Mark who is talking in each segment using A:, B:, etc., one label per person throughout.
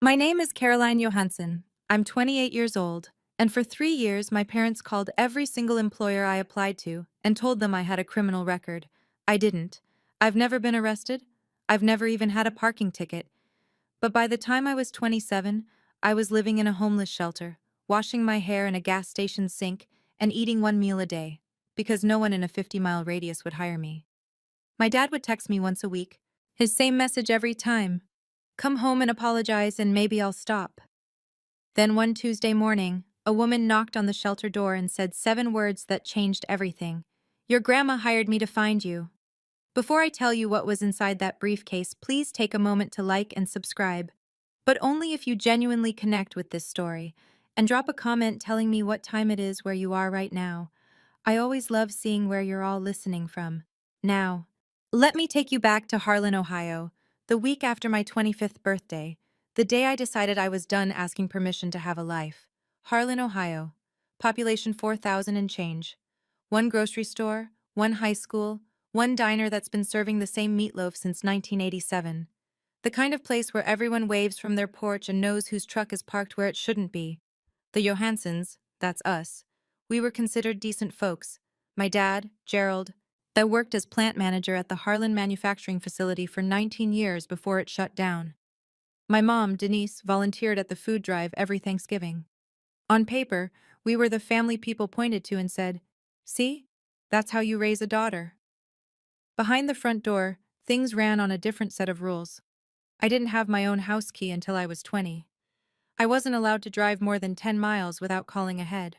A: My name is Caroline Johansson. I'm 28 years old, and for 3 years my parents called every single employer I applied to and told them I had a criminal record. I didn't. I've never been arrested. I've never even had a parking ticket. But by the time I was 27, I was living in a homeless shelter, washing my hair in a gas station sink, and eating one meal a day, because no one in a 50-mile radius would hire me. My dad would text me once a week, his same message every time: "Come home and apologize and maybe I'll stop." Then one Tuesday morning, a woman knocked on the shelter door and said 7 words that changed everything. "Your grandma hired me to find you." Before I tell you what was inside that briefcase, please take a moment to like and subscribe. But only if you genuinely connect with this story. And drop a comment telling me what time it is where you are right now. I always love seeing where you're all listening from. Now, let me take you back to Harlan, Ohio, the week after my 25th birthday, the day I decided I was done asking permission to have a life. Harlan, Ohio, population 4,000 and change. One grocery store, one high school, one diner that's been serving the same meatloaf since 1987. The kind of place where everyone waves from their porch and knows whose truck is parked where it shouldn't be. The Johanssons, that's us, we were considered decent folks. My dad, Gerald, that worked as plant manager at the Harlan manufacturing facility for 19 years before it shut down. My mom, Denise, volunteered at the food drive every Thanksgiving. On paper, we were the family people pointed to and said, "See? That's how you raise a daughter." Behind the front door, things ran on a different set of rules. I didn't have my own house key until I was 20. I wasn't allowed to drive more than 10 miles without calling ahead.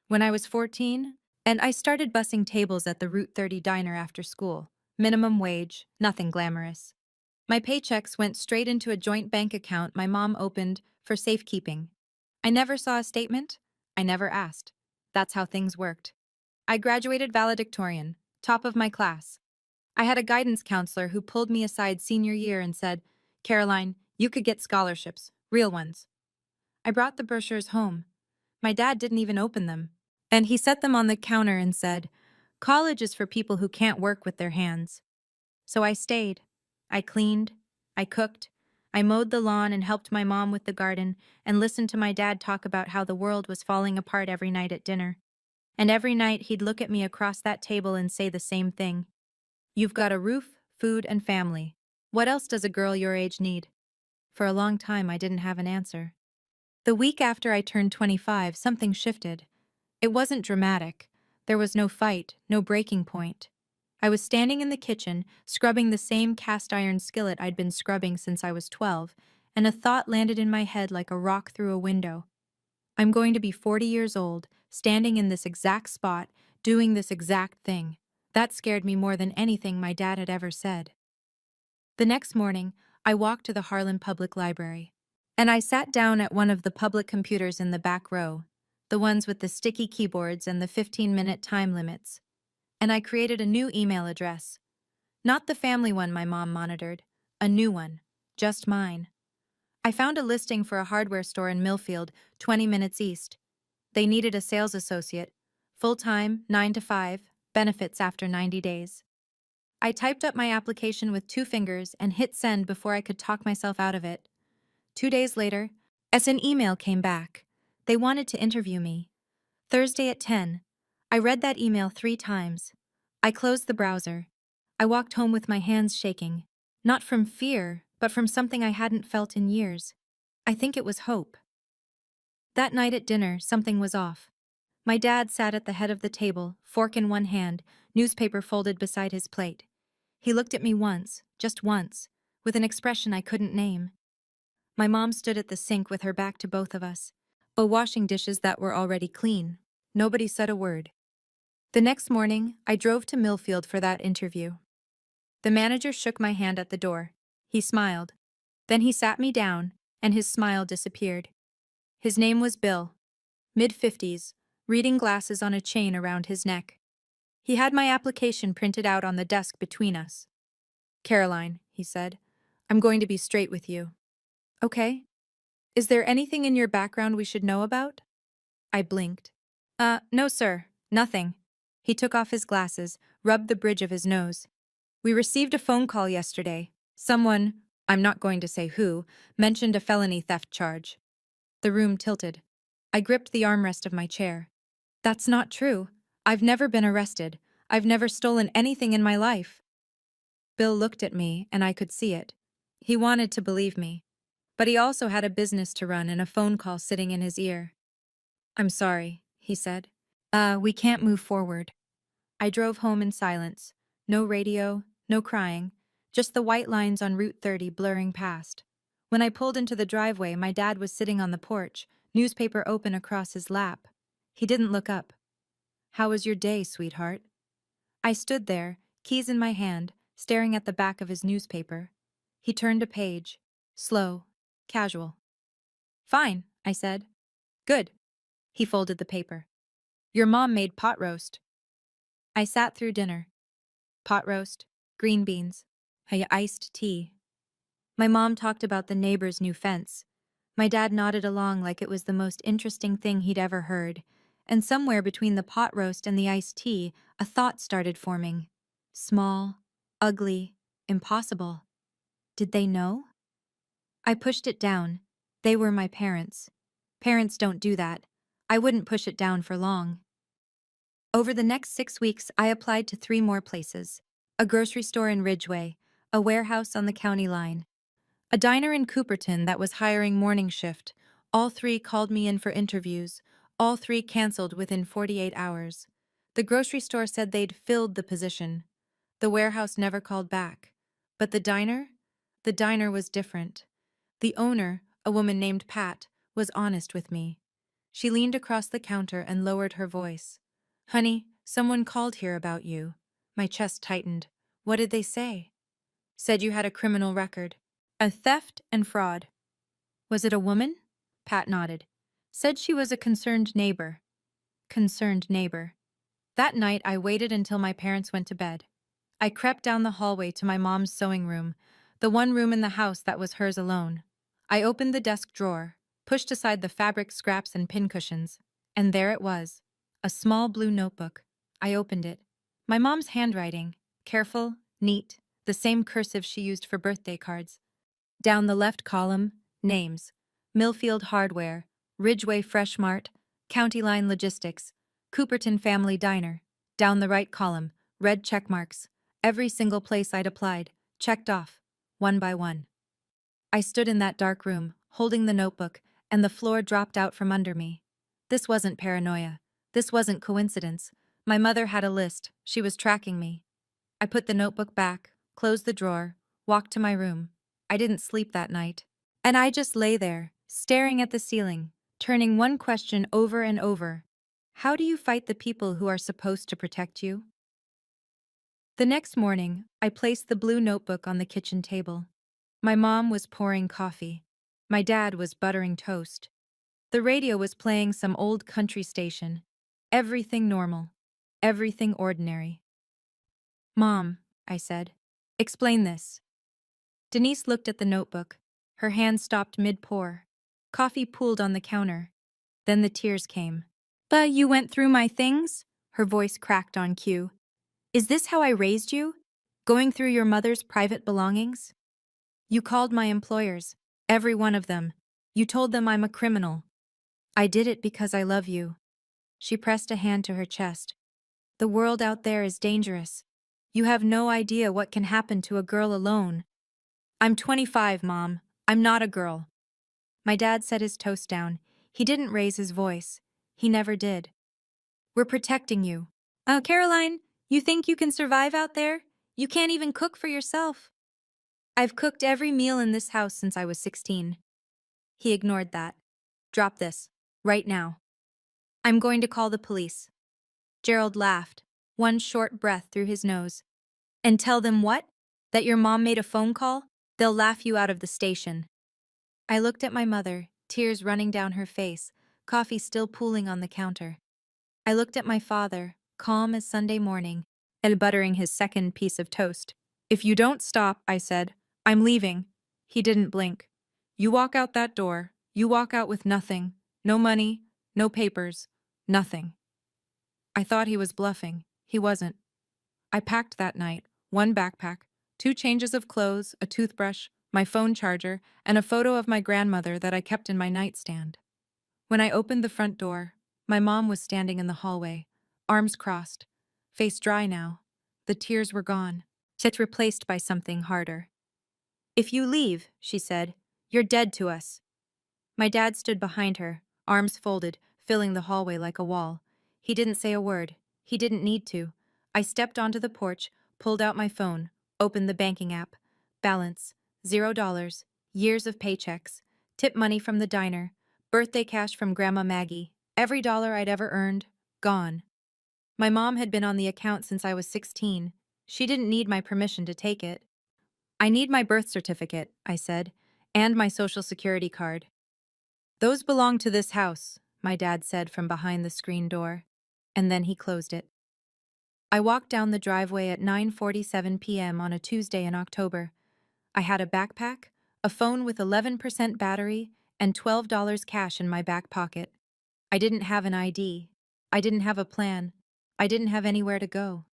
A: When I was 14, and I started bussing tables at the Route 30 diner after school. Minimum wage, nothing glamorous. My paychecks went straight into a joint bank account my mom opened for safekeeping. I never saw a statement. I never asked. That's how things worked. I graduated valedictorian, top of my class. I had a guidance counselor who pulled me aside senior year and said, "Caroline, you could get scholarships, real ones." I brought the brochures home. My dad didn't even open them. And he set them on the counter and said, "College is for people who can't work with their hands." So I stayed. I cleaned. I cooked. I mowed the lawn and helped my mom with the garden and listened to my dad talk about how the world was falling apart every night at dinner. And every night he'd look at me across that table and say the same thing: "You've got a roof, food, and family. What else does a girl your age need?" For a long time, I didn't have an answer. The week after I turned 25, something shifted. It wasn't dramatic. There was no fight, no breaking point. I was standing in the kitchen, scrubbing the same cast iron skillet I'd been scrubbing since I was 12, and a thought landed in my head like a rock through a window. I'm going to be 40 years old, standing in this exact spot, doing this exact thing. That scared me more than anything my dad had ever said. The next morning, I walked to the Harlan Public Library. And I sat down at one of the public computers in the back row, the ones with the sticky keyboards and the 15-minute time limits. And I created a new email address. Not the family one my mom monitored, a new one, just mine. I found a listing for a hardware store in Millfield, 20 minutes east. They needed a sales associate, full-time, 9 to 5, benefits after 90 days. I typed up my application with 2 fingers and hit send before I could talk myself out of it. 2 days later, as an email came back. They wanted to interview me. Thursday at 10. I read that email 3 times. I closed the browser. I walked home with my hands shaking. Not from fear, but from something I hadn't felt in years. I think it was hope. That night at dinner, something was off. My dad sat at the head of the table, fork in one hand, newspaper folded beside his plate. He looked at me once, just once, with an expression I couldn't name. My mom stood at the sink with her back to both of us, washing dishes that were already clean. Nobody said a word. The next morning, I drove to Millfield for that interview. The manager shook my hand at the door. He smiled. Then he sat me down, and his smile disappeared. His name was Bill, mid-50s, reading glasses on a chain around his neck. He had my application printed out on the desk between us. "Caroline," he said, "I'm going to be straight with you." "Okay. Is there anything in your background we should know about?" I blinked. No, sir. Nothing." He took off his glasses, rubbed the bridge of his nose. "We received a phone call yesterday. Someone I'm not going to say who, mentioned a felony theft charge. The room tilted. I gripped the armrest of my chair. That's not true. I've never been arrested. I've never stolen anything in my life. Bill looked at me, and I could see it. He wanted to believe me. But he also had a business to run and a phone call sitting in his ear. I'm sorry, he said. We can't move forward. I drove home in silence. No radio, no crying, just the white lines on Route 30 blurring past. When I pulled into the driveway, my dad was sitting on the porch, newspaper open across his lap. He didn't look up. How was your day, sweetheart? I stood there, keys in my hand, staring at the back of his newspaper. He turned a page. Slow. Casual. Fine, I said. Good. He folded the paper. Your mom made pot roast. I sat through dinner. Pot roast, green beans, iced tea. My mom talked about the neighbor's new fence. My dad nodded along like it was the most interesting thing he'd ever heard, and somewhere between the pot roast and the iced tea, a thought started forming. Small, ugly, impossible. Did they know? I pushed it down. They were my parents. Parents don't do that. I wouldn't push it down for long. Over the next 6 weeks, I applied to 3 more places. A grocery store in Ridgeway, a warehouse on the county line, a diner in Cooperton that was hiring morning shift. All 3 called me in for interviews. All 3 canceled within 48 hours. The grocery store said they'd filled the position. The warehouse never called back. But the diner? The diner was different. The owner, a woman named Pat, was honest with me. She leaned across the counter and lowered her voice. Honey, someone called here about you. My chest tightened. What did they say? Said you had a criminal record. A theft and fraud. Was it a woman? Pat nodded. Said she was a concerned neighbor. Concerned neighbor. That night I waited until my parents went to bed. I crept down the hallway to my mom's sewing room, the one room in the house that was hers alone. I opened the desk drawer, pushed aside the fabric scraps and pincushions, and there it was. A small blue notebook. I opened it. My mom's handwriting, careful, neat, the same cursive she used for birthday cards. Down the left column, names. Millfield Hardware, Ridgeway Fresh Mart, County Line Logistics, Cooperton Family Diner. Down the right column, red check marks. Every single place I'd applied, checked off, one by one. I stood in that dark room, holding the notebook, and the floor dropped out from under me. This wasn't paranoia. This wasn't coincidence. My mother had a list. She was tracking me. I put the notebook back, closed the drawer, walked to my room. I didn't sleep that night. And I just lay there, staring at the ceiling, turning one question over and over. How do you fight the people who are supposed to protect you? The next morning, I placed the blue notebook on the kitchen table. My mom was pouring coffee. My dad was buttering toast. The radio was playing some old country station. Everything normal. Everything ordinary. Mom, I said, explain this. Denise looked at the notebook. Her hand stopped mid-pour. Coffee pooled on the counter. Then the tears came. But you went through my things? Her voice cracked on cue. Is this how I raised you? Going through your mother's private belongings? You called my employers, every one of them. You told them I'm a criminal. I did it because I love you. She pressed a hand to her chest. The world out there is dangerous. You have no idea what can happen to a girl alone. I'm 25, Mom. I'm not a girl. My dad set his toast down. He didn't raise his voice. He never did. We're protecting you. Oh, Caroline, you think you can survive out there? You can't even cook for yourself. I've cooked every meal in this house since I was 16. He ignored that. Drop this. Right now. I'm going to call the police. Gerald laughed, one short breath through his nose. And tell them what? That your mom made a phone call? They'll laugh you out of the station. I looked at my mother, tears running down her face, coffee still pooling on the counter. I looked at my father, calm as Sunday morning, and buttering his second piece of toast. If you don't stop, I said, I'm leaving. He didn't blink. You walk out that door. You walk out with nothing. No money, no papers, nothing. I thought he was bluffing. He wasn't. I packed that night, one backpack, 2 changes of clothes, a toothbrush, my phone charger, and a photo of my grandmother that I kept in my nightstand. When I opened the front door, my mom was standing in the hallway, arms crossed, face dry now. The tears were gone, yet replaced by something harder. "If you leave," she said, "you're dead to us." My dad stood behind her, arms folded, filling the hallway like a wall. He didn't say a word. He didn't need to. I stepped onto the porch, pulled out my phone, opened the banking app. Balance, $0, years of paychecks, tip money from the diner, birthday cash from Grandma Maggie, every dollar I'd ever earned, gone. My mom had been on the account since I was 16. She didn't need my permission to take it. "I need my birth certificate," I said, "and my social security card." "Those belong to this house," my dad said from behind the screen door, and then he closed it. I walked down the driveway at 9:47 p.m. on a Tuesday in October. I had a backpack, a phone with 11% battery, and $12 cash in my back pocket. I didn't have an ID. I didn't have a plan. I didn't have anywhere to go.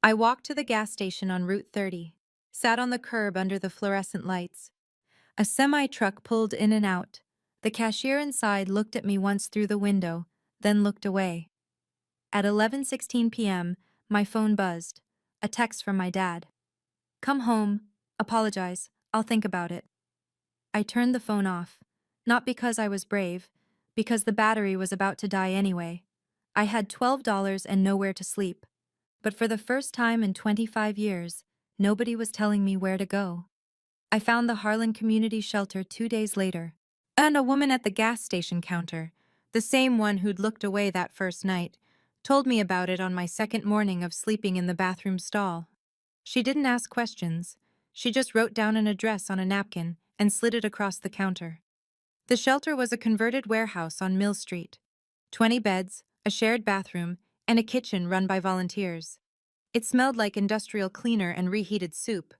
A: I walked to the gas station on Route 30, sat on the curb under the fluorescent lights. A semi-truck pulled in and out. The cashier inside looked at me once through the window, then looked away. At 11:16 p.m., my phone buzzed. A text from my dad. "Come home. Apologize. I'll think about it." I turned the phone off. Not because I was brave, because the battery was about to die anyway. I had $12 and nowhere to sleep. But for the first time in 25 years, nobody was telling me where to go. I found the Harlan Community Shelter 2 days later, and a woman at the gas station counter, the same one who'd looked away that first night, told me about it on my second morning of sleeping in the bathroom stall. She didn't ask questions. She just wrote down an address on a napkin and slid it across the counter. The shelter was a converted warehouse on Mill Street. 20 beds, a shared bathroom, and a kitchen run by volunteers. It smelled like industrial cleaner and reheated soup.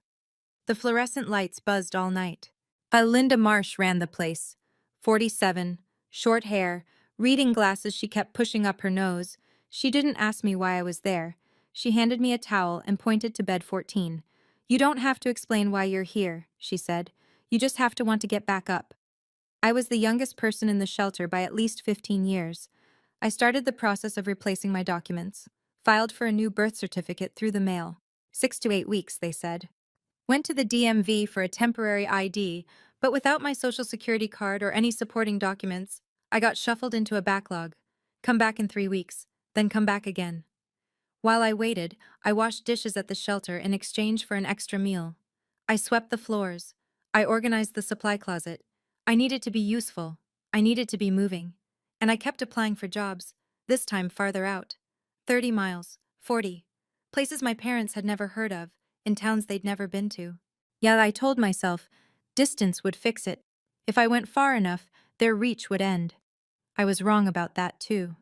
A: The fluorescent lights buzzed all night. Linda Marsh ran the place. 47, short hair, reading glasses she kept pushing up her nose. She didn't ask me why I was there. She handed me a towel and pointed to bed 14. "You don't have to explain why you're here," she said. "You just have to want to get back up." I was the youngest person in the shelter by at least 15 years. I started the process of replacing my documents. Filed for a new birth certificate through the mail. 6 to 8 weeks, they said. Went to the DMV for a temporary ID, but without my social security card or any supporting documents, I got shuffled into a backlog. Come back in 3 weeks, then come back again. While I waited, I washed dishes at the shelter in exchange for an extra meal. I swept the floors. I organized the supply closet. I needed to be useful. I needed to be moving. And I kept applying for jobs, this time farther out. 30 miles, 40. Places my parents had never heard of, in towns they'd never been to. Yet I told myself, distance would fix it. If I went far enough, their reach would end. I was wrong about that too.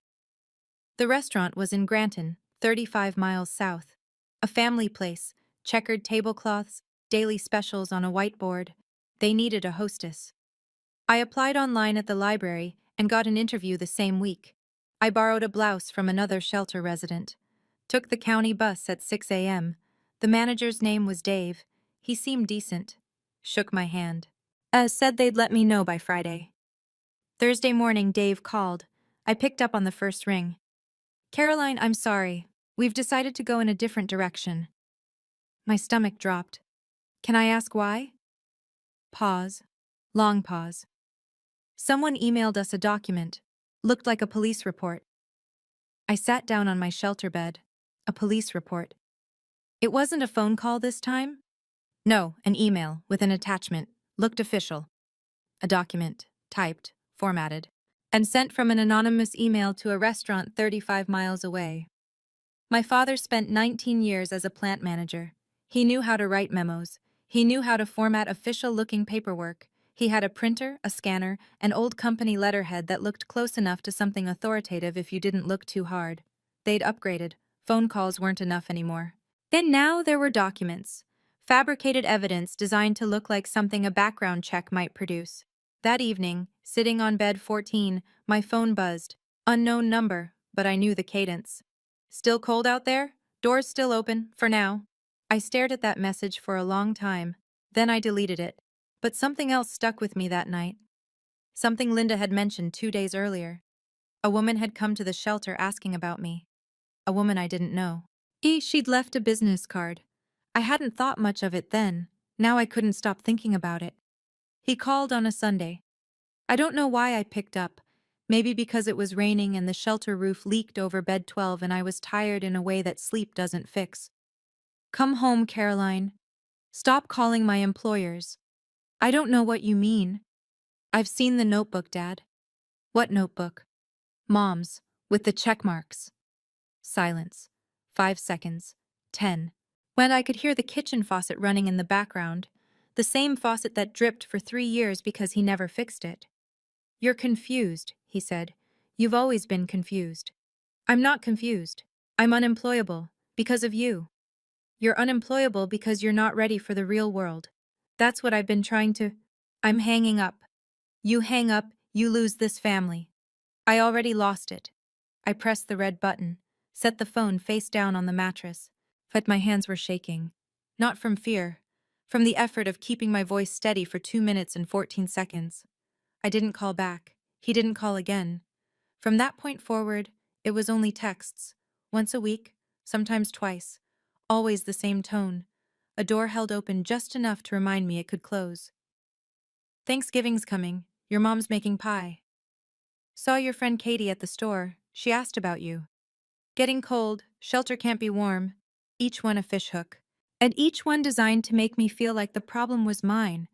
A: The restaurant was in Granton, 35 miles south. A family place, checkered tablecloths, daily specials on a whiteboard. They needed a hostess. I applied online at the library and got an interview the same week. I borrowed a blouse from another shelter resident. Took the county bus at 6 a.m. The manager's name was Dave. He seemed decent. Shook my hand. Said they'd let me know by Friday. Thursday morning, Dave called. I picked up on the first ring. "Caroline, I'm sorry. We've decided to go in a different direction." My stomach dropped. "Can I ask why?" Pause. Long pause. "Someone emailed us a document. Looked like a police report." I sat down on my shelter bed. A police report. It wasn't a phone call this time? No, an email with an attachment. Looked official. A document, typed, formatted, and sent from an anonymous email to a restaurant 35 miles away. My father spent 19 years as a plant manager. He knew how to write memos. He knew how to format official-looking paperwork. He had a printer, a scanner, an old company letterhead that looked close enough to something authoritative if you didn't look too hard. They'd upgraded. Phone calls weren't enough anymore. And now there were documents. Fabricated evidence designed to look like something a background check might produce. That evening, sitting on bed 14, my phone buzzed. Unknown number, but I knew the cadence. "Still cold out there? Doors still open, for now." I stared at that message for a long time. Then I deleted it. But something else stuck with me that night. Something Linda had mentioned 2 days earlier. A woman had come to the shelter asking about me. A woman I didn't know. She'd left a business card. I hadn't thought much of it then. Now I couldn't stop thinking about it. He called on a Sunday. I don't know why I picked up. Maybe because it was raining and the shelter roof leaked over bed 12 and I was tired in a way that sleep doesn't fix. Come home, Caroline. Stop calling my employers. I don't know what you mean. I've seen the notebook, Dad. What notebook? Mom's, with the check marks. Silence. 5 seconds. 10. When I could hear the kitchen faucet running in the background. The same faucet that dripped for 3 years because he never fixed it. You're confused, he said. You've always been confused. I'm not confused. I'm unemployable. Because of you. You're unemployable because you're not ready for the real world. That's what I've been trying to. I'm hanging up. You hang up, you lose this family. I already lost it. I pressed the red button, set the phone face down on the mattress, but my hands were shaking. Not from fear, from the effort of keeping my voice steady for 2 minutes and 14 seconds. I didn't call back. He didn't call again. From that point forward, it was only texts. Once a week, sometimes twice. Always the same tone. A door held open just enough to remind me it could close. Thanksgiving's coming. Your mom's making pie. Saw your friend Katie at the store. She asked about you. Getting cold, shelter can't be warm. Each one a fishhook. And each one designed to make me feel like the problem was mine.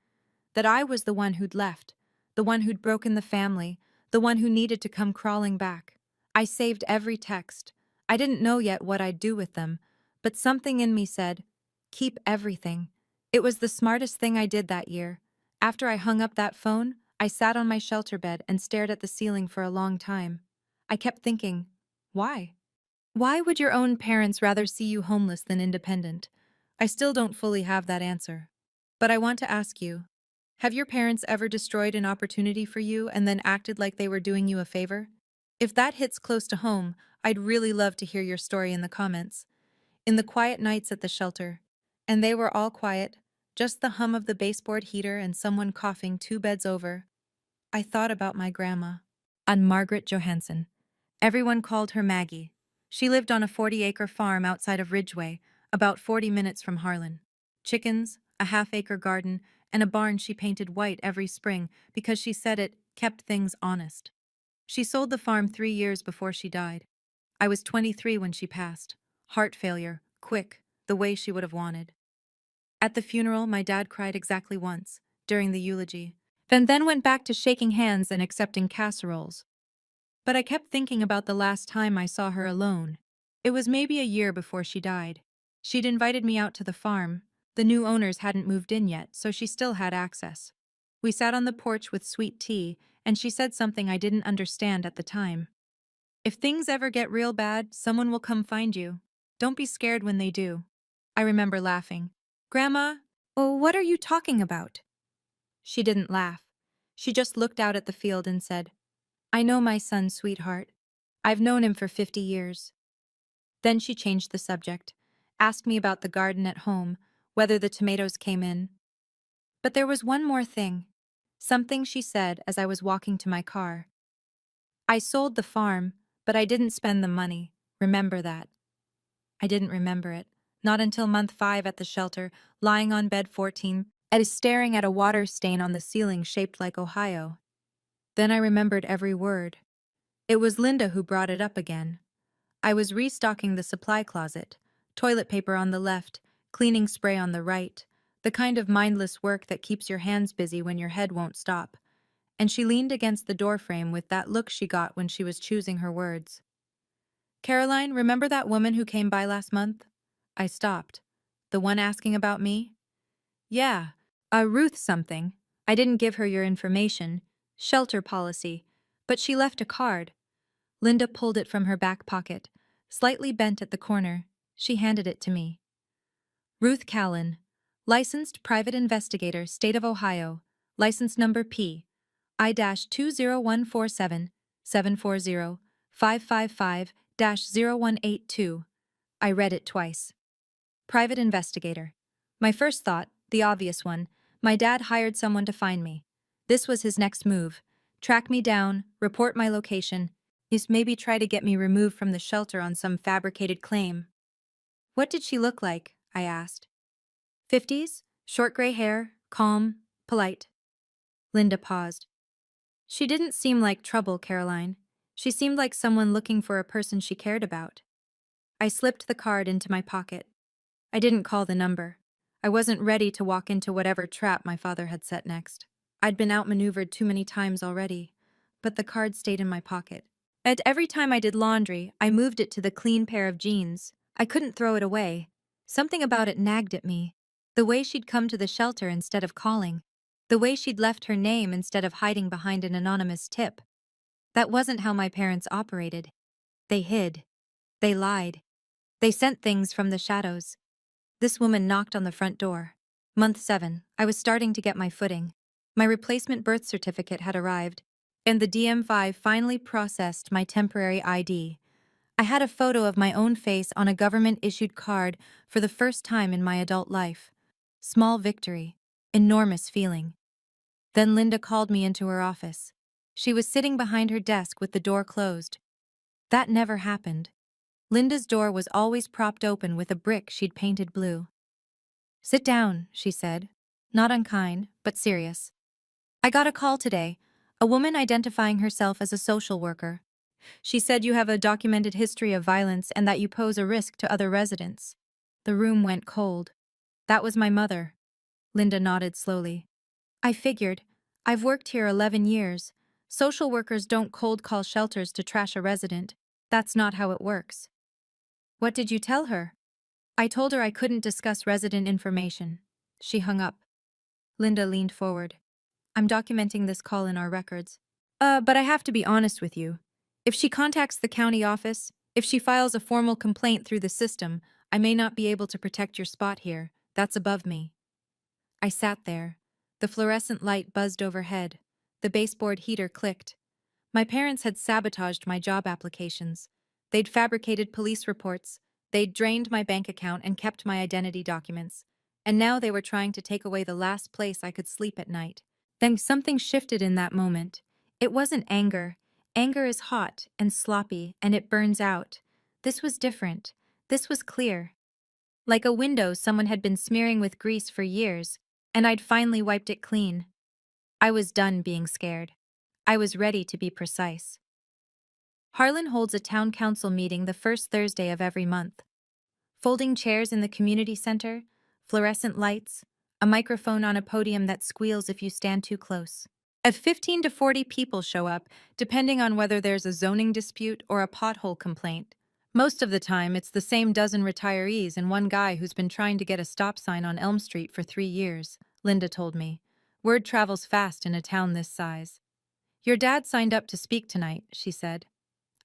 A: That I was the one who'd left. The one who'd broken the family. The one who needed to come crawling back. I saved every text. I didn't know yet what I'd do with them. But something in me said, keep everything. It was the smartest thing I did that year. After I hung up that phone, I sat on my shelter bed and stared at the ceiling for a long time. I kept thinking, why? Why would your own parents rather see you homeless than independent? I still don't fully have that answer. But I want to ask you, have your parents ever destroyed an opportunity for you and then acted like they were doing you a favor? If that hits close to home, I'd really love to hear your story in the comments. In the quiet nights at the shelter, and they were all quiet, just the hum of the baseboard heater and someone coughing 2 beds over, I thought about my grandma, Ann Margaret Johansson. Everyone called her Maggie. She lived on a 40-acre farm outside of Ridgeway, about 40 minutes from Harlan. Chickens, a half-acre garden, and a barn she painted white every spring because she said it kept things honest. She sold the farm 3 years before she died. I was 23 when she passed. Heart failure, quick, the way she would have wanted. At the funeral, my dad cried exactly once, during the eulogy, and then went back to shaking hands and accepting casseroles. But I kept thinking about the last time I saw her alone. It was maybe a year before she died. She'd invited me out to the farm. The new owners hadn't moved in yet, so she still had access. We sat on the porch with sweet tea, and she said something I didn't understand at the time. If things ever get real bad, someone will come find you. Don't be scared when they do. I remember laughing. Grandma, oh, what are you talking about? She didn't laugh. She just looked out at the field and said, I know my son, sweetheart. I've known him for 50 years. Then she changed the subject, asked me about the garden at home, whether the tomatoes came in. But there was one more thing. Something she said as I was walking to my car. I sold the farm, but I didn't spend the money. Remember that. I didn't remember it. Not until month 5 at the shelter, lying on bed 14, and staring at a water stain on the ceiling shaped like Ohio. Then I remembered every word. It was Linda who brought it up again. I was restocking the supply closet, toilet paper on the left, cleaning spray on the right, the kind of mindless work that keeps your hands busy when your head won't stop. And she leaned against the doorframe with that look she got when she was choosing her words. Caroline, remember that woman who came by last month? I stopped. The one asking about me? Yeah, Ruth something. I didn't give her your information. Shelter policy. But she left a card. Linda pulled it from her back pocket, slightly bent at the corner. She handed it to me. Ruth Callan, licensed private investigator, State of Ohio, license number P. I-20147-740-555-0182. I read it twice. Private investigator. My first thought, the obvious one, My dad hired someone to find me. This was his next move. Track me down, report my location, is maybe try to get me removed from the shelter on some fabricated claim. What did she look like? I asked. 50s, short gray hair, calm, polite. Linda paused. She didn't seem like trouble, Caroline. She seemed like someone looking for a person she cared about. I slipped the card into my pocket. I didn't call the number. I wasn't ready to walk into whatever trap my father had set next. I'd been outmaneuvered too many times already, but the card stayed in my pocket. And every time I did laundry, I moved it to the clean pair of jeans. I couldn't throw it away. Something about it nagged at me. The way she'd come to the shelter instead of calling. The way she'd left her name instead of hiding behind an anonymous tip. That wasn't how my parents operated. They hid. They lied. They sent things from the shadows. This woman knocked on the front door. Month 7, I was starting to get my footing. My replacement birth certificate had arrived, and the DM5 finally processed my temporary ID. I had a photo of my own face on a government-issued card for the first time in my adult life. Small victory. Enormous feeling. Then Linda called me into her office. She was sitting behind her desk with the door closed. That never happened. Linda's door was always propped open with a brick she'd painted blue. "Sit down," she said, not unkind, but serious. "I got a call today, a woman identifying herself as a social worker. She said you have a documented history of violence and that you pose a risk to other residents." The room went cold. "That was my mother." Linda nodded slowly. "I figured. I've worked here 11 years. Social workers don't cold call shelters to trash a resident. That's not how it works." "What did you tell her?" "I told her I couldn't discuss resident information." She hung up. Linda leaned forward. "I'm documenting this call in our records. But I have to be honest with you. If she contacts the county office, if she files a formal complaint through the system, I may not be able to protect your spot here. That's above me." I sat there. The fluorescent light buzzed overhead. The baseboard heater clicked. My parents had sabotaged my job applications. They'd fabricated police reports. They'd drained my bank account and kept my identity documents. And now they were trying to take away the last place I could sleep at night. Then something shifted in that moment. It wasn't anger. Anger is hot and sloppy, and it burns out. This was different. This was clear. Like a window someone had been smearing with grease for years, and I'd finally wiped it clean. I was done being scared. I was ready to be precise. Harlan holds a town council meeting the first Thursday of every month. Folding chairs in the community center, fluorescent lights, a microphone on a podium that squeals if you stand too close. If 15 to 40 people show up, depending on whether there's a zoning dispute or a pothole complaint. Most of the time, it's the same dozen retirees and one guy who's been trying to get a stop sign on Elm Street for 3 years, Linda told me. Word travels fast in a town this size. "Your dad signed up to speak tonight," she said.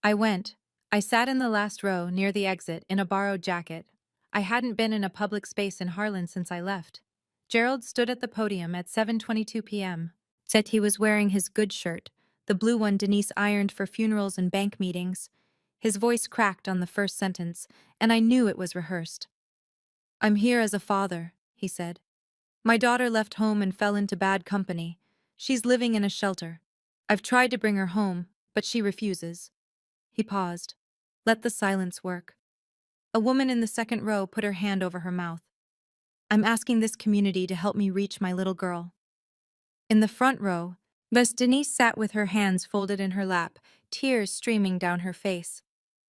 A: I went. I sat in the last row, near the exit, in a borrowed jacket. I hadn't been in a public space in Harlan since I left. Gerald stood at the podium at 7:22 p.m. Said he was wearing his good shirt, the blue one Denise ironed for funerals and bank meetings. His voice cracked on the first sentence, and I knew it was rehearsed. "I'm here as a father," he said. "My daughter left home and fell into bad company. She's living in a shelter. I've tried to bring her home, but she refuses." He paused. Let the silence work. A woman in the second row put her hand over her mouth. "I'm asking this community to help me reach my little girl." In the front row, Miss Denise sat with her hands folded in her lap, tears streaming down her face.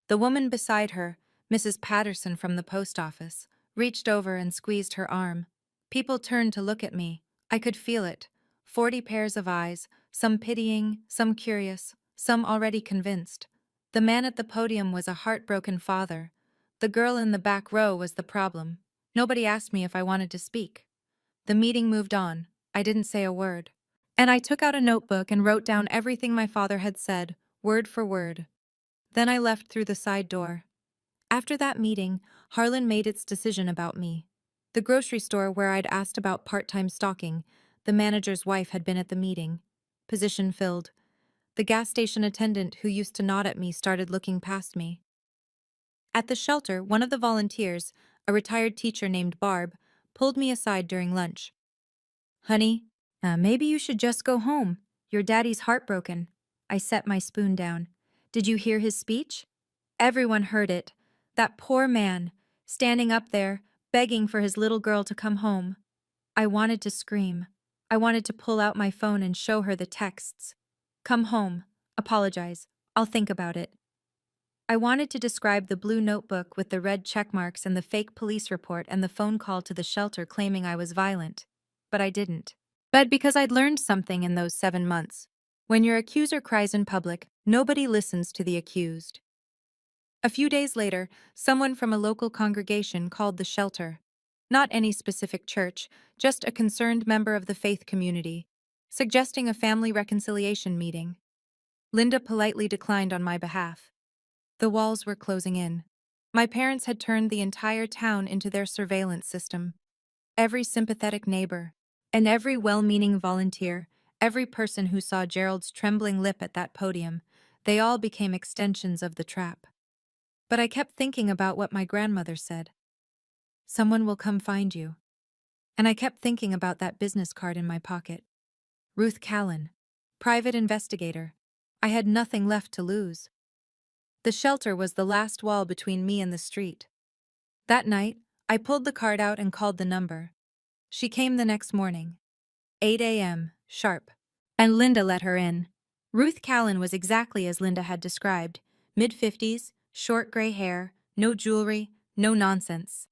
A: The woman beside her, Mrs. Patterson from the post office, reached over and squeezed her arm. People turned to look at me. I could feel it. 40 pairs of eyes, some pitying, some curious, some already convinced. The man at the podium was a heartbroken father. The girl in the back row was the problem. Nobody asked me if I wanted to speak. The meeting moved on. I didn't say a word. And I took out a notebook and wrote down everything my father had said, word for word. Then I left through the side door. After that meeting, Harlan made its decision about me. The grocery store where I'd asked about part-time stocking, the manager's wife had been at the meeting. Position filled. The gas station attendant who used to nod at me started looking past me. At the shelter, one of the volunteers, a retired teacher named Barb, pulled me aside during lunch. Honey, maybe you should just go home. Your daddy's heartbroken. I set my spoon down. Did you hear his speech? Everyone heard it. That poor man, standing up there, begging for his little girl to come home. I wanted to scream. I wanted to pull out my phone and show her the texts. Come home. Apologize. I'll think about it. I wanted to describe the blue notebook with the red check marks and the fake police report and the phone call to the shelter claiming I was violent. But I didn't. But because I'd learned something in those 7 months. When your accuser cries in public, nobody listens to the accused. A few days later, someone from a local congregation called the shelter. Not any specific church, just a concerned member of the faith community, suggesting a family reconciliation meeting. Linda politely declined on my behalf. The walls were closing in. My parents had turned the entire town into their surveillance system. Every sympathetic neighbor, and every well-meaning volunteer, every person who saw Gerald's trembling lip at that podium, they all became extensions of the trap. But I kept thinking about what my grandmother said. Someone will come find you. And I kept thinking about that business card in my pocket. Ruth Callan, private investigator. I had nothing left to lose. The shelter was the last wall between me and the street. That night, I pulled the card out and called the number. She came the next morning. 8 a.m., sharp. And Linda let her in. Ruth Callan was exactly as Linda had described. Mid-50s, short gray hair, no jewelry, no nonsense.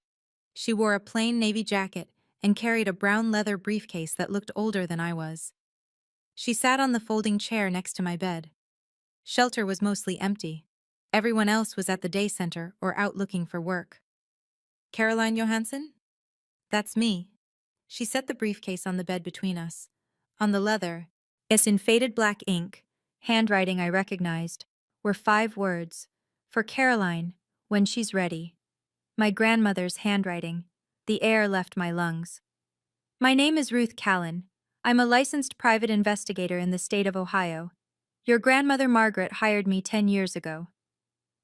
A: She wore a plain navy jacket and carried a brown leather briefcase that looked older than I was. She sat on the folding chair next to my bed. Shelter was mostly empty. Everyone else was at the day center or out looking for work. Caroline Johansson? That's me. She set the briefcase on the bed between us. On the leather, as in faded black ink, handwriting I recognized, were 5 words. For Caroline, when she's ready. My grandmother's handwriting. The air left my lungs. My name is Ruth Callan. I'm a licensed private investigator in the state of Ohio. Your grandmother Margaret hired me 10 years ago.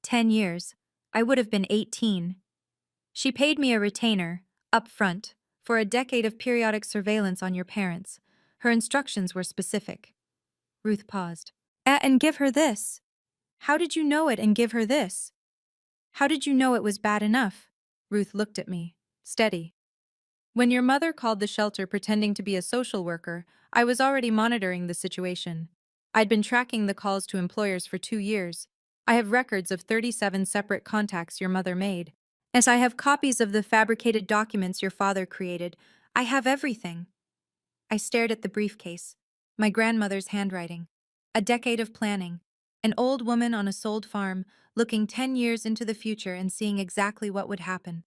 A: 10 years. I would have been 18. She paid me a retainer, up front, for a decade of periodic surveillance on your parents. Her instructions were specific. Ruth paused. And give her this. How did you know it and give her this? How did you know it was bad enough? Ruth looked at me, steady. When your mother called the shelter pretending to be a social worker, I was already monitoring the situation. I'd been tracking the calls to employers for 2 years. I have records of 37 separate contacts your mother made. As I have copies of the fabricated documents your father created, I have everything. I stared at the briefcase. My grandmother's handwriting. A decade of planning. An old woman on a sold farm, looking 10 years into the future and seeing exactly what would happen.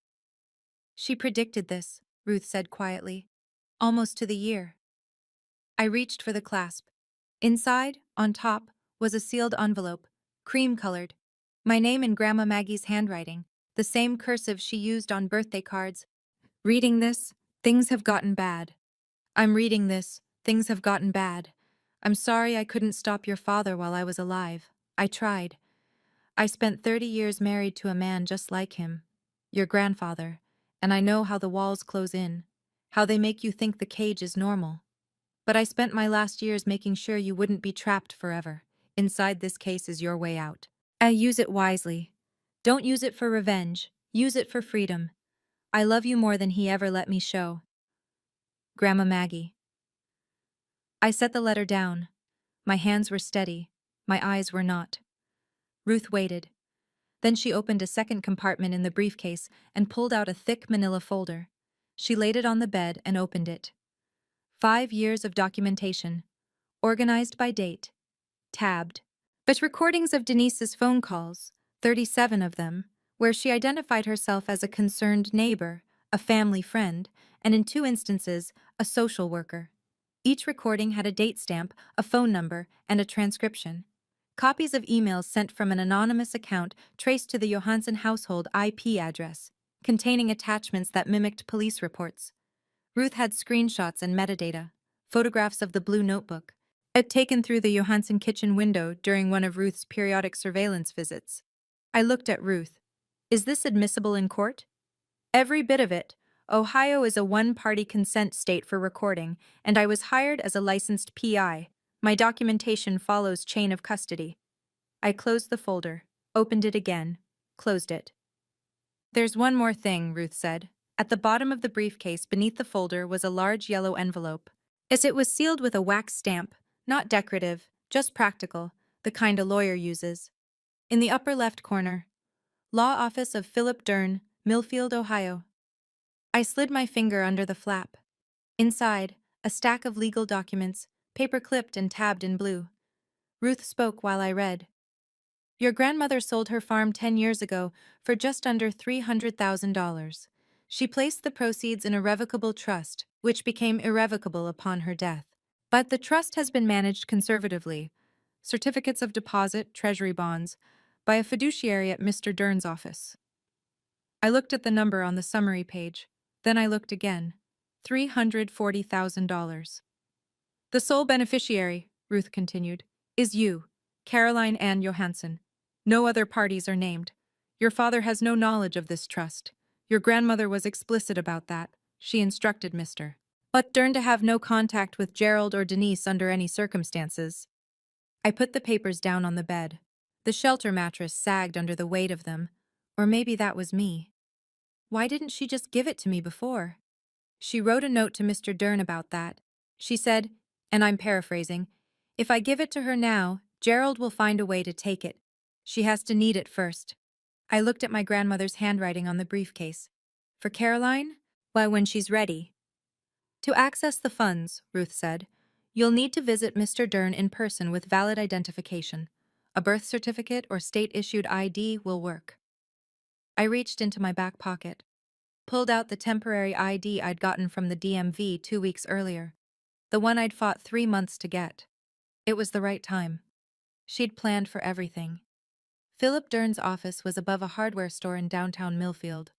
A: She predicted this, Ruth said quietly. Almost to the year. I reached for the clasp. Inside, on top, was a sealed envelope, cream-colored. My name in Grandma Maggie's handwriting, the same cursive she used on birthday cards. Reading this, things have gotten bad. I'm reading this, things have gotten bad. I'm sorry I couldn't stop your father while I was alive. I tried. I spent 30 years married to a man just like him, your grandfather, and I know how the walls close in, how they make you think the cage is normal. But I spent my last years making sure you wouldn't be trapped forever. Inside this case is your way out. Use it wisely. Don't use it for revenge. Use it for freedom. I love you more than he ever let me show. Grandma Maggie. I set the letter down. My hands were steady. My eyes were not. Ruth waited. Then she opened a second compartment in the briefcase and pulled out a thick manila folder. She laid it on the bed and opened it. 5 years of documentation. Organized by date. Tabbed. But recordings of Denise's phone calls, 37 of them, where she identified herself as a concerned neighbor, a family friend, and in 2 instances, a social worker. Each recording had a date stamp, a phone number, and a transcription. Copies of emails sent from an anonymous account traced to the Johansson household IP address, containing attachments that mimicked police reports. Ruth had screenshots and metadata, photographs of the blue notebook, taken through the Johansson kitchen window during one of Ruth's periodic surveillance visits. I looked at Ruth. Is this admissible in court? Every bit of it, Ohio is a one-party consent state for recording, and I was hired as a licensed PI. My documentation follows chain of custody. I closed the folder, opened it again, closed it. There's one more thing, Ruth said. At the bottom of the briefcase beneath the folder was a large yellow envelope. As it was sealed with a wax stamp, not decorative, just practical, the kind a lawyer uses. In the upper left corner, Law Office of Philip Dern, Millfield, Ohio. I slid my finger under the flap. Inside, a stack of legal documents, paper-clipped and tabbed in blue. Ruth spoke while I read. Your grandmother sold her farm 10 years ago for just under $300,000. She placed the proceeds in a revocable trust, which became irrevocable upon her death. But the trust has been managed conservatively, certificates of deposit, treasury bonds, by a fiduciary at Mr. Dern's office. I looked at the number on the summary page. Then I looked again. $340,000. The sole beneficiary, Ruth continued, is you, Caroline Ann Johansson. No other parties are named. Your father has no knowledge of this trust. Your grandmother was explicit about that. She instructed Mr. But Dern to have no contact with Gerald or Denise under any circumstances. I put the papers down on the bed. The shelter mattress sagged under the weight of them. Or maybe that was me. Why didn't she just give it to me before? She wrote a note to Mr. Dern about that. She said, and I'm paraphrasing, if I give it to her now, Gerald will find a way to take it. She has to need it first. I looked at my grandmother's handwriting on the briefcase. For Caroline? Why, when she's ready. To access the funds, Ruth said, you'll need to visit Mr. Dern in person with valid identification. A birth certificate or state-issued ID will work. I reached into my back pocket, pulled out the temporary ID I'd gotten from the DMV 2 weeks earlier, the one I'd fought 3 months to get. It was the right time. She'd planned for everything. Philip Dern's office was above a hardware store in downtown Millfield.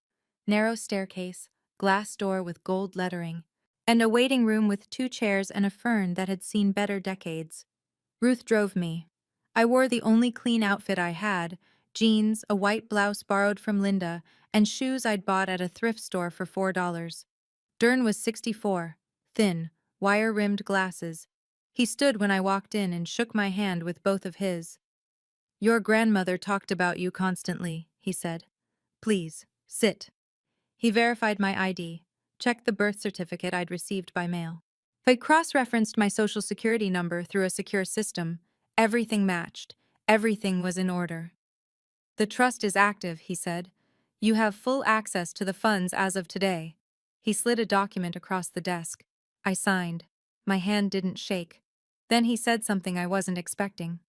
A: Narrow staircase, glass door with gold lettering, and a waiting room with 2 chairs and a fern that had seen better decades. Ruth drove me. I wore the only clean outfit I had, jeans, a white blouse borrowed from Linda, and shoes I'd bought at a thrift store for $4. Dern was 64, thin, wire-rimmed glasses. He stood when I walked in and shook my hand with both of his. Your grandmother talked about you constantly, he said. Please, sit. He verified my ID, checked the birth certificate I'd received by mail. I'd cross-referenced my social security number through a secure system. Everything matched. Everything was in order. The trust is active, he said. You have full access to the funds as of today. He slid a document across the desk. I signed. My hand didn't shake. Then he said something I wasn't expecting.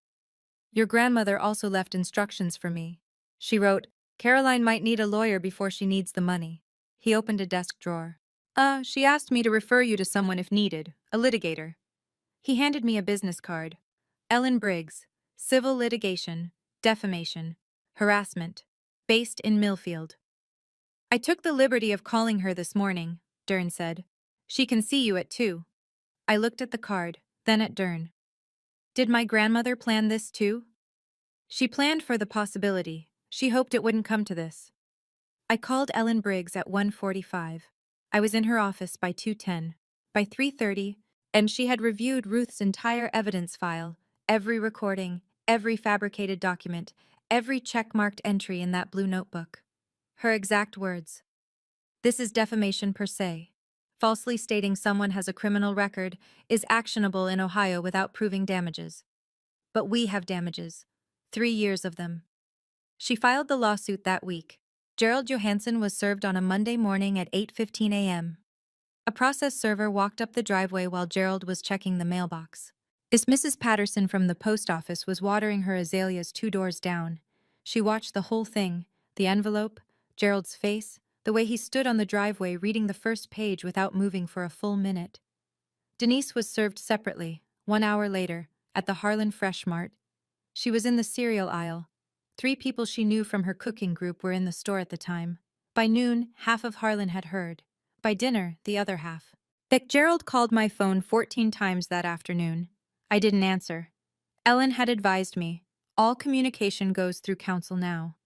A: Your grandmother also left instructions for me. She wrote, Caroline might need a lawyer before she needs the money. He opened a desk drawer. She asked me to refer you to someone if needed, a litigator. He handed me a business card. Ellen Briggs, civil litigation, defamation, harassment, based in Millfield. I took the liberty of calling her this morning, Dern said. She can see you at 2. I looked at the card, then at Dern. Did my grandmother plan this too? She planned for the possibility. She hoped it wouldn't come to this. I called Ellen Briggs at 1:45. I was in her office by 2:10. By 3:30, and she had reviewed Ruth's entire evidence file, every recording, every fabricated document, every check-marked entry in that blue notebook. Her exact words. This is defamation per se. Falsely stating someone has a criminal record is actionable in Ohio without proving damages. But we have damages. 3 years of them. She filed the lawsuit that week. Gerald Johansson was served on a Monday morning at 8:15 a.m. A process server walked up the driveway while Gerald was checking the mailbox. Mrs. Patterson from the post office was watering her azaleas 2 doors down. She watched the whole thing, the envelope, Gerald's face, the way he stood on the driveway reading the first page without moving for a full minute. Denise was served separately, 1 hour later, at the Harlan Fresh Mart. She was in the cereal aisle. 3 people she knew from her cooking group were in the store at the time. By noon, half of Harlan had heard. By dinner, the other half. Gerald called my phone 14 times that afternoon. I didn't answer. Ellen had advised me, all communication goes through counsel now.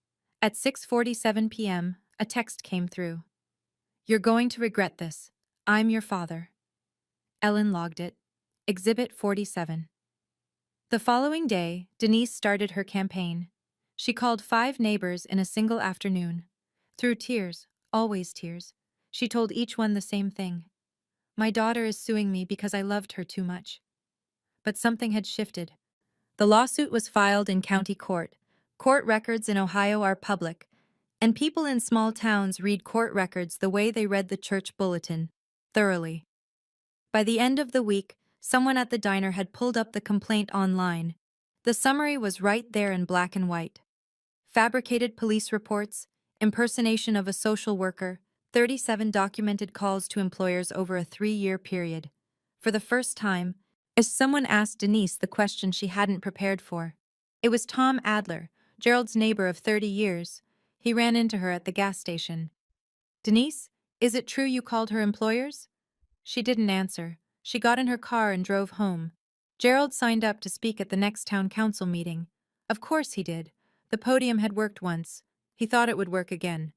A: At 6:47 p.m., a text came through. You're going to regret this. I'm your father. Ellen logged it. Exhibit 47. The following day, Denise started her campaign. She called 5 neighbors in a single afternoon. Through tears, always tears, she told each one the same thing. My daughter is suing me because I loved her too much. But something had shifted. The lawsuit was filed in county court. Court records in Ohio are public, and people in small towns read court records the way they read the church bulletin, thoroughly. By the end of the week, someone at the diner had pulled up the complaint online. The summary was right there in black and white. Fabricated police reports, impersonation of a social worker, 37 documented calls to employers over a 3-year period. For the first time, as someone asked Denise the question she hadn't prepared for. It was Tom Adler, Gerald's neighbor of 30 years. He ran into her at the gas station. Denise, is it true you called her employers? She didn't answer. She got in her car and drove home. Gerald signed up to speak at the next town council meeting. Of course he did. The podium had worked once. He thought it would work again.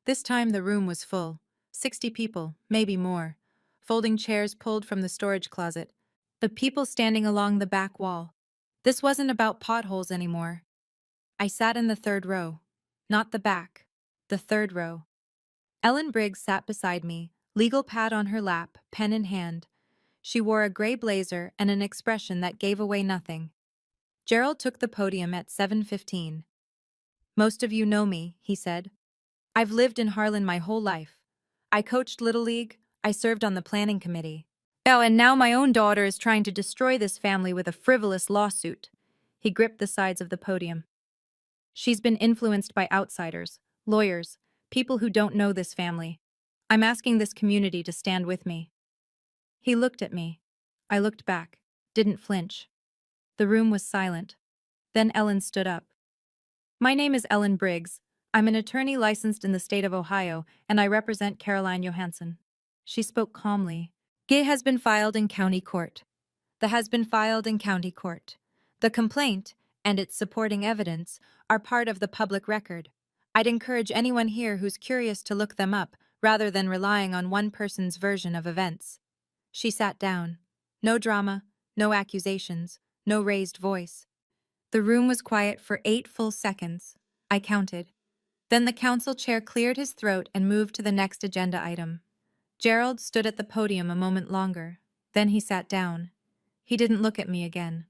A: This time the room was full. 60 people, maybe more. Folding chairs pulled from the storage closet. The people standing along the back wall. This wasn't about potholes anymore. I sat in the 3rd row. Not the back. The 3rd row. Ellen Briggs sat beside me, legal pad on her lap, pen in hand. She wore a gray blazer and an expression that gave away nothing. Gerald took the podium at 7:15. Most of you know me, he said. I've lived in Harlan my whole life. I coached Little League, I served on the planning committee. Oh, and now my own daughter is trying to destroy this family with a frivolous lawsuit. He gripped the sides of the podium. She's been influenced by outsiders, lawyers, people who don't know this family. I'm asking this community to stand with me. He looked at me. I looked back, didn't flinch. The room was silent. Then Ellen stood up. My name is Ellen Briggs. I'm an attorney licensed in the state of Ohio, and I represent Caroline Johansson. She spoke calmly. It has been filed in county court. Has been filed in county court. The complaint and its supporting evidence are part of the public record. I'd encourage anyone here who's curious to look them up rather than relying on one person's version of events. She sat down. No drama, no accusations, no raised voice. The room was quiet for 8 full seconds. I counted. Then the council chair cleared his throat and moved to the next agenda item. Gerald stood at the podium a moment longer. Then he sat down. He didn't look at me again.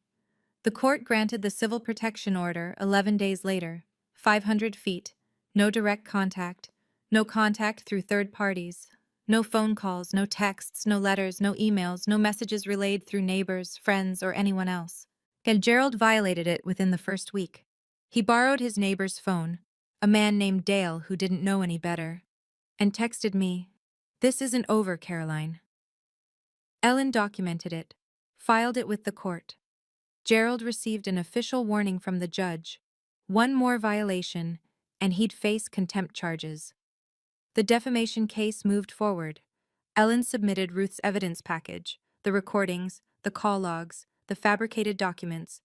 A: The court granted the civil protection order 11 days later. 500 feet. No direct contact. No contact through third parties. No phone calls, no texts, no letters, no emails, no messages relayed through neighbors, friends, or anyone else. Gerald violated it within the first week. He borrowed his neighbor's phone, a man named Dale who didn't know any better, and texted me, "This isn't over, Caroline." Ellen documented it, filed it with the court. Gerald received an official warning from the judge. One more violation, and he'd face contempt charges. The defamation case moved forward. Ellen submitted Ruth's evidence package, the recordings, the call logs, the fabricated documents,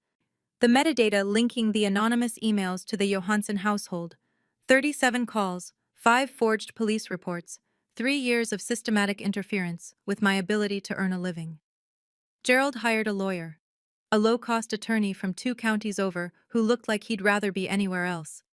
A: the metadata linking the anonymous emails to the Johansson household, 37 calls, 5 forged police reports, 3 years of systematic interference with my ability to earn a living. Gerald hired a lawyer, a low-cost attorney from 2 counties over who looked like he'd rather be anywhere else.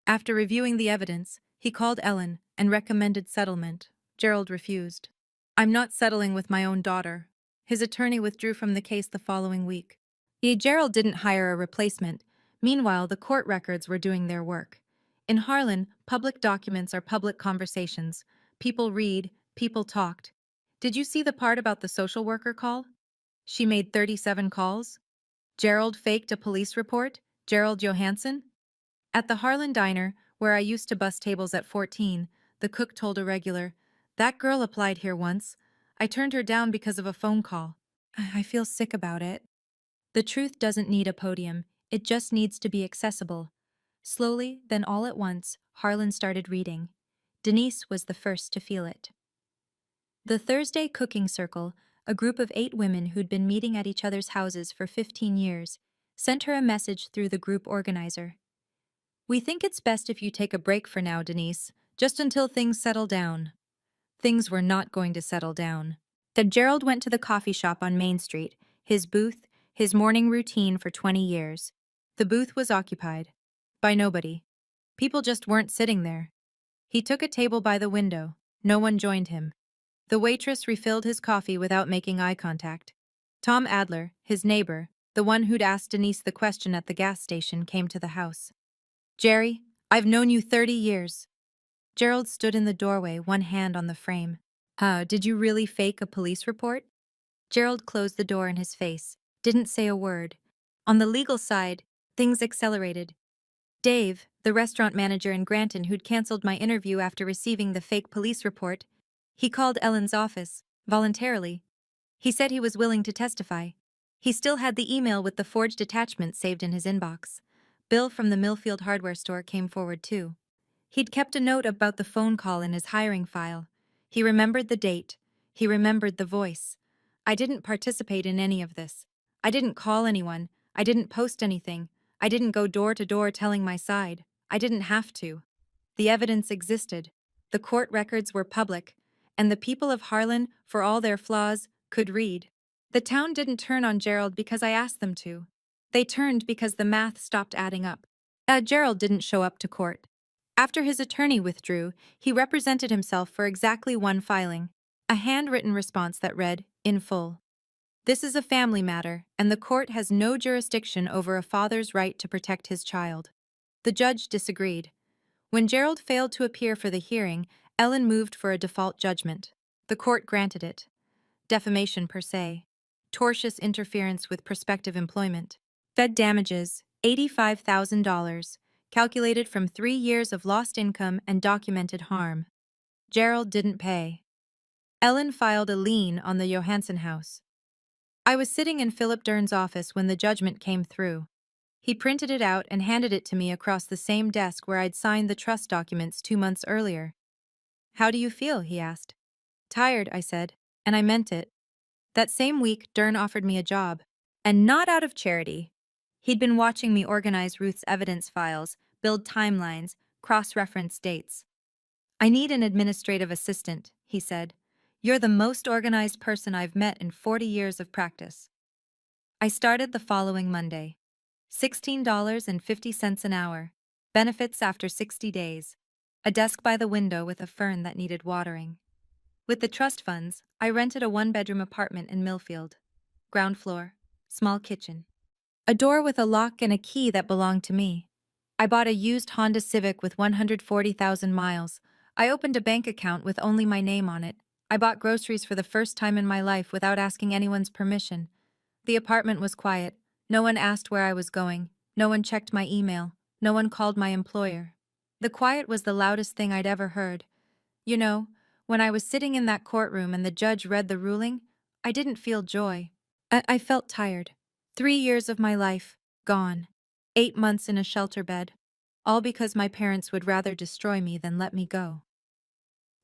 A: After reviewing the evidence, he called Ellen and recommended settlement. Gerald refused. I'm not settling with my own daughter. His attorney withdrew from the case the following week. Gerald didn't hire a replacement. Meanwhile, the court records were doing their work. In Harlan, public documents are public conversations. People read, people talked. Did you see the part about the social worker call? She made 37 calls. Gerald faked a police report. Gerald Johansson? At the Harlan Diner, where I used to bus tables at 14, the cook told a regular, "That girl applied here once. I turned her down because of a phone call. I feel sick about it." The truth doesn't need a podium, it just needs to be accessible. Slowly, then all at once, Harlan started reading. Denise was the first to feel it. The Thursday Cooking Circle, a group of 8 women who'd been meeting at each other's houses for 15 years, sent her a message through the group organizer. "We think it's best if you take a break for now, Denise, just until things settle down." things were not going to settle down. That Gerald went to the coffee shop on Main Street, his booth, his morning routine for 20 years. The booth was occupied. By nobody. People just weren't sitting there. He took a table by the window. No one joined him. The waitress refilled his coffee without making eye contact. Tom Adler, his neighbor, the one who'd asked Denise the question at the gas station, came to the house. "Jerry, I've known you 30 years. Gerald stood in the doorway, one hand on the frame. Did you really fake a police report? Gerald closed the door in his face, didn't say a word. On the legal side, things accelerated. Dave, the restaurant manager in Granton who'd canceled my interview after receiving the fake police report, he called Ellen's office, voluntarily. He said he was willing to testify. He still had the email with the forged attachment saved in his inbox. Bill from the Millfield hardware store came forward too. He'd kept a note about the phone call in his hiring file. He remembered the date. He remembered the voice. I didn't participate in any of this. I didn't call anyone. I didn't post anything. I didn't go door to door telling my side. I didn't have to. The evidence existed. The court records were public, and the people of Harlan, for all their flaws, could read. The town didn't turn on Gerald because I asked them to. They turned because the math stopped adding up. Gerald didn't show up to court. After his attorney withdrew, he represented himself for exactly one filing, a handwritten response that read, in full. This is a family matter, and the court has no jurisdiction over a father's right to protect his child. The judge disagreed. When Gerald failed to appear for the hearing, Ellen moved for a default judgment. The court granted it. Defamation per se. Tortious interference with prospective employment. Fed damages, $85,000. Calculated from 3 years of lost income and documented harm. Gerald didn't pay. Ellen filed a lien on the Johansson house. I was sitting in Philip Dern's office when the judgment came through. He printed it out and handed it to me across the same desk where I'd signed the trust documents 2 months earlier. "How do you feel?" he asked. "Tired," I said, and I meant it. That same week, Dern offered me a job, and not out of charity. He'd been watching me organize Ruth's evidence files, build timelines, cross-reference dates. "I need an administrative assistant," he said. "You're the most organized person I've met in 40 years of practice." I started the following Monday. $16.50 an hour. Benefits after 60 days. A desk by the window with a fern that needed watering. With the trust funds, I rented a 1-bedroom apartment in Millfield. Ground floor, small kitchen. A door with a lock and a key that belonged to me. I bought a used Honda Civic with 140,000 miles. I opened a bank account with only my name on it. I bought groceries for the first time in my life without asking anyone's permission. The apartment was quiet. No one asked where I was going. No one checked my email. No one called my employer. The quiet was the loudest thing I'd ever heard. You know, when I was sitting in that courtroom and the judge read the ruling, I didn't feel joy. I felt tired. 3 years of my life, gone. 8 months in a shelter bed. All because my parents would rather destroy me than let me go.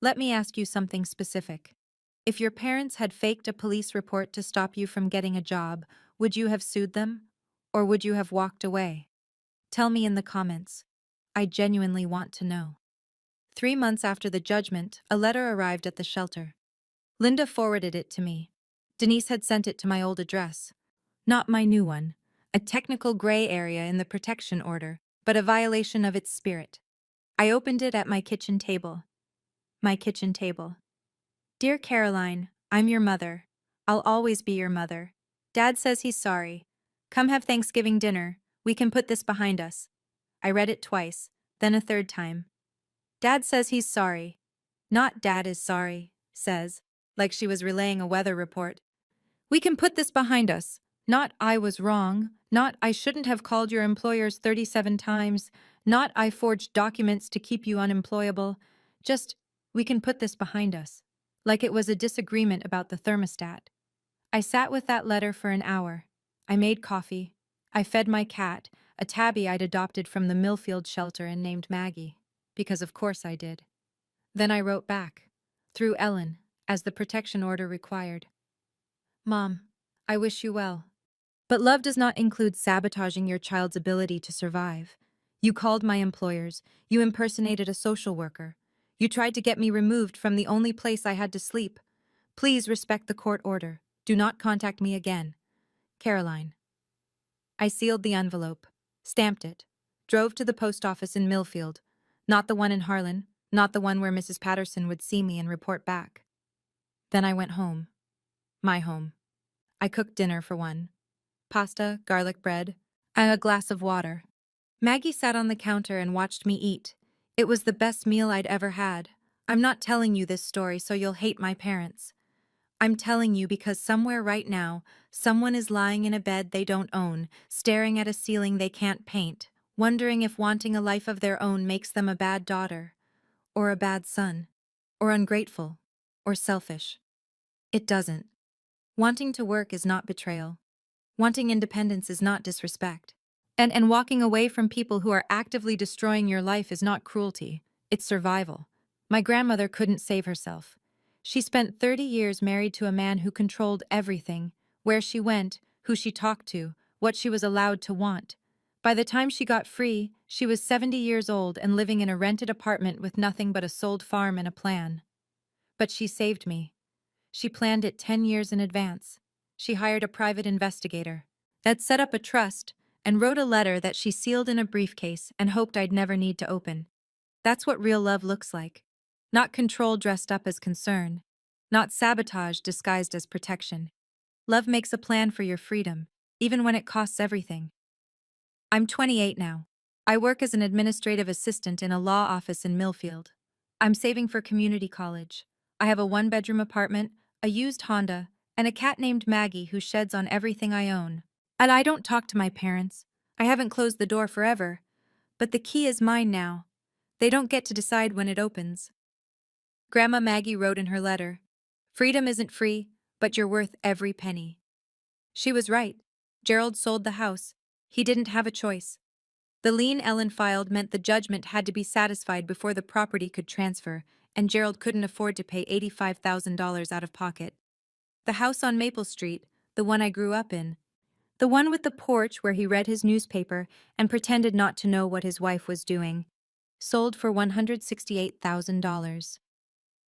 A: Let me ask you something specific. If your parents had faked a police report to stop you from getting a job, would you have sued them? Or would you have walked away? Tell me in the comments. I genuinely want to know. 3 months after the judgment, a letter arrived at the shelter. Linda forwarded it to me. Denise had sent it to my old address. Not my new one. A technical gray area in the protection order, but a violation of its spirit. I opened it at my kitchen table. My kitchen table. Dear Caroline, I'm your mother. I'll always be your mother. Dad says he's sorry. Come have Thanksgiving dinner. We can put this behind us. I read it twice, then a third time. Dad says he's sorry. Not Dad is sorry, says, like she was relaying a weather report. We can put this behind us. Not I was wrong. Not I shouldn't have called your employers 37 times. Not I forged documents to keep you unemployable. Just, we can put this behind us. Like it was a disagreement about the thermostat. I sat with that letter for an hour. I made coffee. I fed my cat, a tabby I'd adopted from the Millfield shelter and named Maggie, because of course I did. Then I wrote back, through Ellen, as the protection order required. Mom, I wish you well. But love does not include sabotaging your child's ability to survive. You called my employers. You impersonated a social worker. You tried to get me removed from the only place I had to sleep. Please respect the court order. Do not contact me again. Caroline. I sealed the envelope, stamped it, drove to the post office in Millfield, not the one in Harlan, not the one where Mrs. Patterson would see me and report back. Then I went home. My home. I cooked dinner for one. Pasta, garlic bread, and a glass of water. Maggie sat on the counter and watched me eat. It was the best meal I'd ever had. I'm not telling you this story so you'll hate my parents. I'm telling you because somewhere right now, someone is lying in a bed they don't own, staring at a ceiling they can't paint, wondering if wanting a life of their own makes them a bad daughter, or a bad son, or ungrateful, or selfish. It doesn't. Wanting to work is not betrayal. Wanting independence is not disrespect. And walking away from people who are actively destroying your life is not cruelty. It's survival. My grandmother couldn't save herself. She spent 30 years married to a man who controlled everything, where she went, who she talked to, what she was allowed to want. By the time she got free, she was 70 years old and living in a rented apartment with nothing but a sold farm and a plan. But she saved me. She planned it 10 years in advance. She hired a private investigator that set up a trust and wrote a letter that she sealed in a briefcase and hoped I'd never need to open. That's what real love looks like. Not control dressed up as concern. Not sabotage disguised as protection. Love makes a plan for your freedom, even when it costs everything. I'm 28 now. I work as an administrative assistant in a law office in Millfield. I'm saving for community college. I have a one-bedroom apartment, a used Honda, and a cat named Maggie who sheds on everything I own. And I don't talk to my parents. I haven't closed the door forever. But the key is mine now. They don't get to decide when it opens. Grandma Maggie wrote in her letter, "Freedom isn't free, but you're worth every penny." She was right. Gerald sold the house. He didn't have a choice. The lien Ellen filed meant the judgment had to be satisfied before the property could transfer, and Gerald couldn't afford to pay $85,000 out of pocket. The house on Maple Street, the one I grew up in, the one with the porch where he read his newspaper and pretended not to know what his wife was doing, sold for $168,000.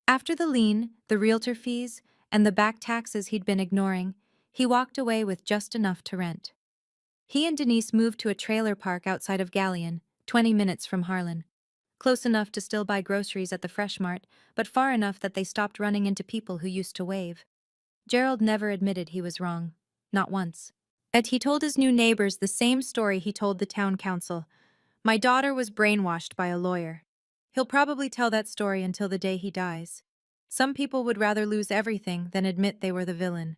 A: After the lien, the realtor fees, and the back taxes he'd been ignoring, he walked away with just enough to rent. He and Denise moved to a trailer park outside of Galleon, 20 minutes from Harlan. Close enough to still buy groceries at the Fresh Mart, but far enough that they stopped running into people who used to wave. Gerald never admitted he was wrong. Not once. And he told his new neighbors the same story he told the town council. My daughter was brainwashed by a lawyer. He'll probably tell that story until the day he dies. Some people would rather lose everything than admit they were the villain.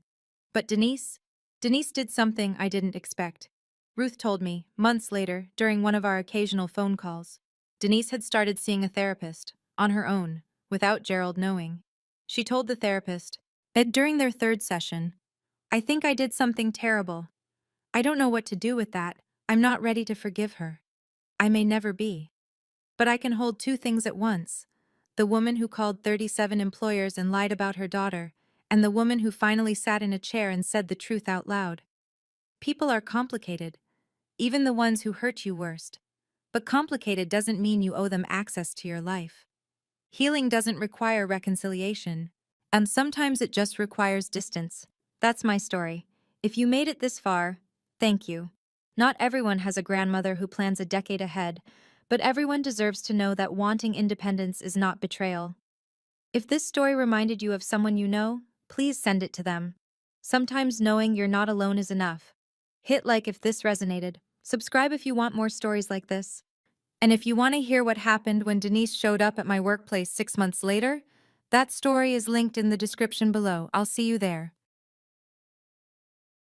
A: But Denise did something I didn't expect. Ruth told me, months later, during one of our occasional phone calls. Denise had started seeing a therapist, on her own, without Gerald knowing. She told the therapist, during their third session, "I think I did something terrible. I don't know what to do with that. I'm not ready to forgive her. I may never be. But I can hold two things at once. The woman who called 37 employers and lied about her daughter, and the woman who finally sat in a chair and said the truth out loud. People are complicated, even the ones who hurt you worst. But complicated doesn't mean you owe them access to your life. Healing doesn't require reconciliation, and sometimes it just requires distance. That's my story. If you made it this far, thank you. Not everyone has a grandmother who plans a decade ahead, but everyone deserves to know that wanting independence is not betrayal. If this story reminded you of someone you know, please send it to them. Sometimes knowing you're not alone is enough. Hit like if this resonated. Subscribe if you want more stories like this. And if you want to hear what happened when Denise showed up at my workplace 6 months later, that story is linked in the description below. I'll see you there.